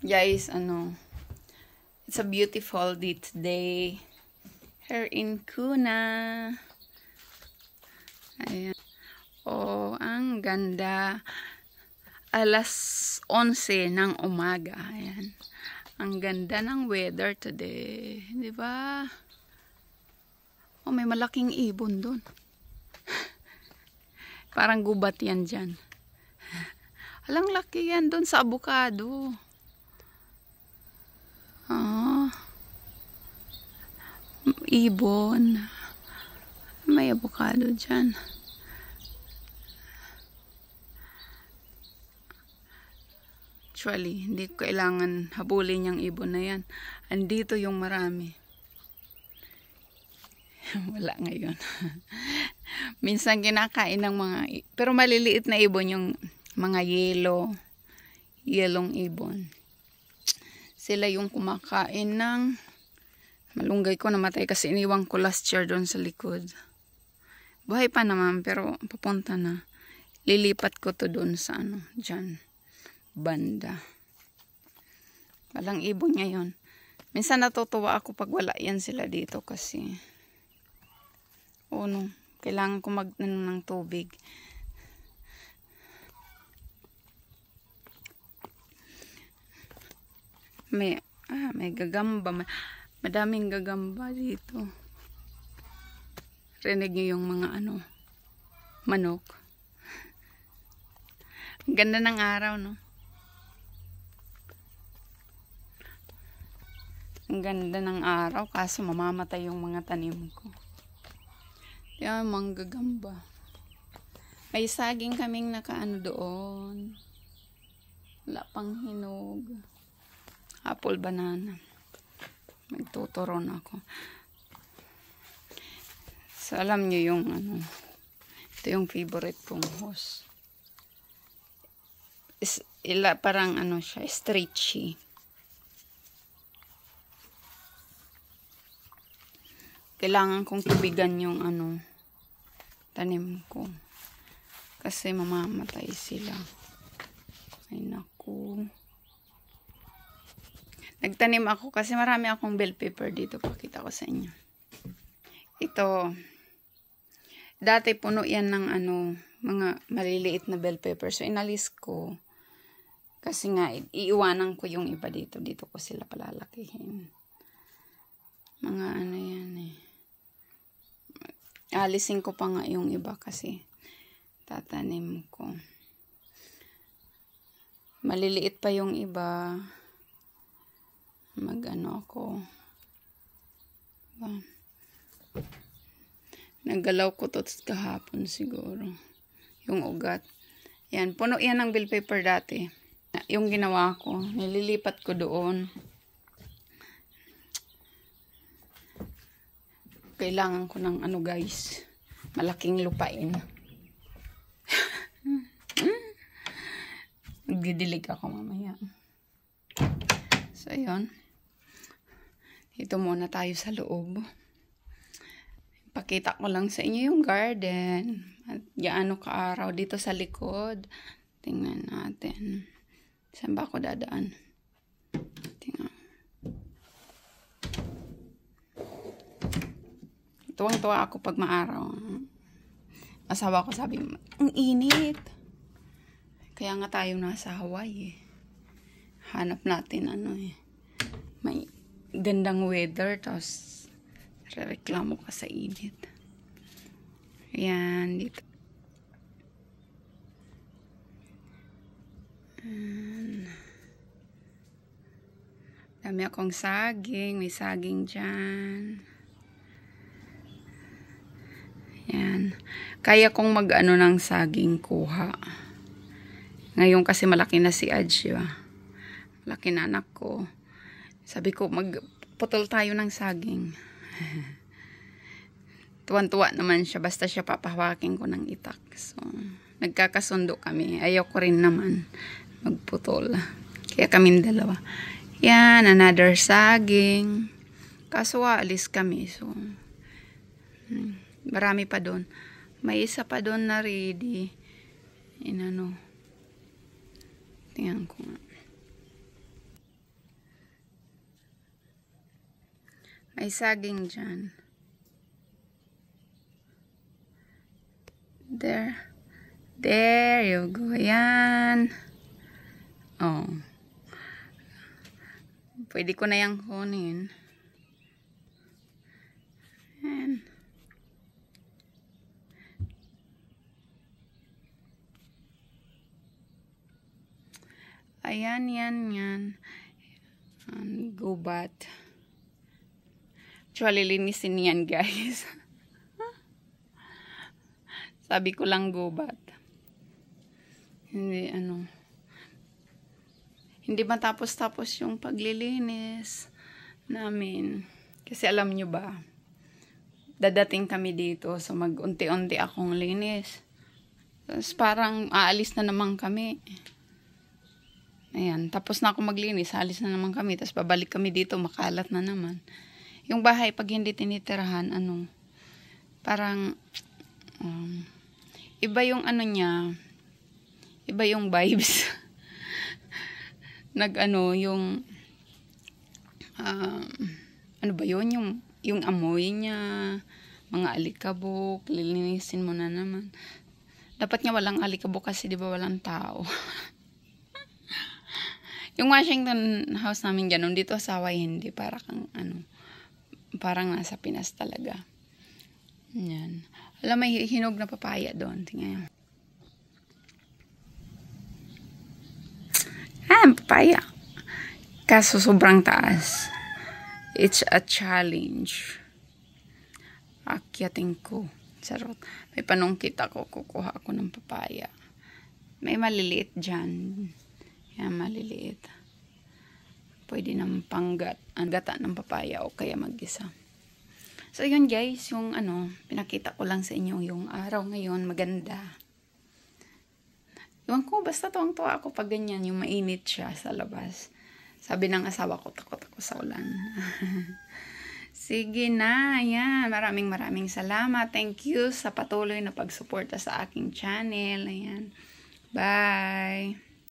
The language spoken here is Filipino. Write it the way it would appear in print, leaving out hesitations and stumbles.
Guys, it's a beautiful day today here in Kuna. Ayan. Oh, ang ganda. Alas 11 ng umaga. Ayan. Ang ganda ng weather today. Di ba? Oh, may malaking ibon dun. Parang gubat yan dyan. Alang laki yan dun sa avocado. Ibon. May avocado dyan. Actually, hindi ko kailangan habulin yung ibon na yan. Andito yung marami. Wala ngayon. Minsan kinakain ng mga, pero maliliit na ibon yung mga yelong ibon. Sila yung kumakain ng malunggay ko, namatay kasi iniwang ko last year doon sa likod. Buhay pa naman pero papunta na. Lilipat ko to doon sa dyan. Banda. Walang ibon ngayon. Minsan natutuwa ako pag wala yan sila dito kasi kailangan ko ng tubig. May gagamba. Madaming gagamba dito. Rinig niyo yung mga manok. Ang ganda ng araw, no? Ang ganda ng araw, kaso mamamatay yung mga tanim ko. Yan, mga gagamba. May saging kaming doon. Wala pang hinog. Apple, banana. Magtuturon ako. So, alam nyo yung ito yung favorite kong host. Parang siya, stretchy. Kailangan kong tubigan yung tanim ko. Kasi mamamatay sila. Ay naku. Nagtanim ako kasi marami akong bell pepper dito. Pakita ko sa inyo. Ito. Dati puno yan ng mga maliliit na bell pepper. So inalis ko. Kasi nga iiwanan ko yung iba dito. Dito ko sila palalakihin. Mga yan eh. Alisin ko pa nga yung iba kasi tatanim ko. Maliliit pa yung iba. Ako. Naggalaw ko to kahapon siguro. Yung ugat. Yan. Puno yan ng bell pepper dati. Yung ginawa ko. Nililipat ko doon. Kailangan ko ng guys. Malaking lupain. Nagdidilig ako mamaya. So, ayun. Dito muna tayo sa loob. Pakita ko lang sa inyo yung garden. At gaano ka-araw dito sa likod. Tingnan natin. Saan ba ako dadaan? Tingnan. Tuwang-tuwa ako pag maaraw. Asawa ko sabi, ang init. Kaya nga tayo nasa Hawaii eh. Hanap natin may gandang weather, tapos reklamo ka sa init. Ayan, dito. Dami akong saging, may saging dyan. Ayan. Kaya kong ng saging kuha. Ngayon kasi malaki na si Adjo. Malaki na anak ko. Sabi ko, magputol tayo ng saging. Tuwan-tuwa naman siya. Basta siya papahawakin ko ng itak. So, nagkakasundo kami. Ayaw ko rin naman magputol. Kaya kaming dalawa. Yan, another saging. Kaso alis kami. So, marami pa doon. May isa pa doon na ready. Tingnan ko nga. May saging dyan. There. There you go. Yan. Oh. Pwede ko na yung kunin. Yan. Ayan, yan. Gubat. Actually, linisin yan, guys. Sabi ko lang gubat. Hindi, hindi matapos-tapos yung paglilinis namin. Kasi alam nyo ba, dadating kami dito, so mag-unti-unti akong linis. Tapos parang aalis na naman kami. Ayan, tapos na ako maglinis, alis na naman kami, tapos babalik kami dito, makalat na naman. Yung bahay, pag hindi tinitirahan, parang, iba yung niya, iba yung vibes. Yung, ano ba yun, yung amoy niya, mga alikabok, lilinisin mo na naman. Dapat nga walang alikabok kasi di ba walang tao. Yung Washington house namin ganun, dito sa Hawaii hindi, para kang parang nasa Pinas talaga. Yan. Alam, may hinog na papaya doon. Tingnan. Papaya. Kaso sobrang taas. It's a challenge. Akyatin ko. Sarot. May panungkit ako, kukuha ako ng papaya. May maliliit dyan. Yan, maliliit. Pwede naman panggat, gata ng papaya o kaya mag-isa. So, yun guys, yung pinakita ko lang sa inyo yung araw ngayon, maganda. Iwan ko, basta tuwang-tuwa ako pag ganyan, yung mainit siya sa labas. Sabi ng asawa ko, takot ako sa ulan. Sige na, ayan. Maraming salamat. Thank you sa patuloy na pagsuporta sa aking channel. Ayan. Bye!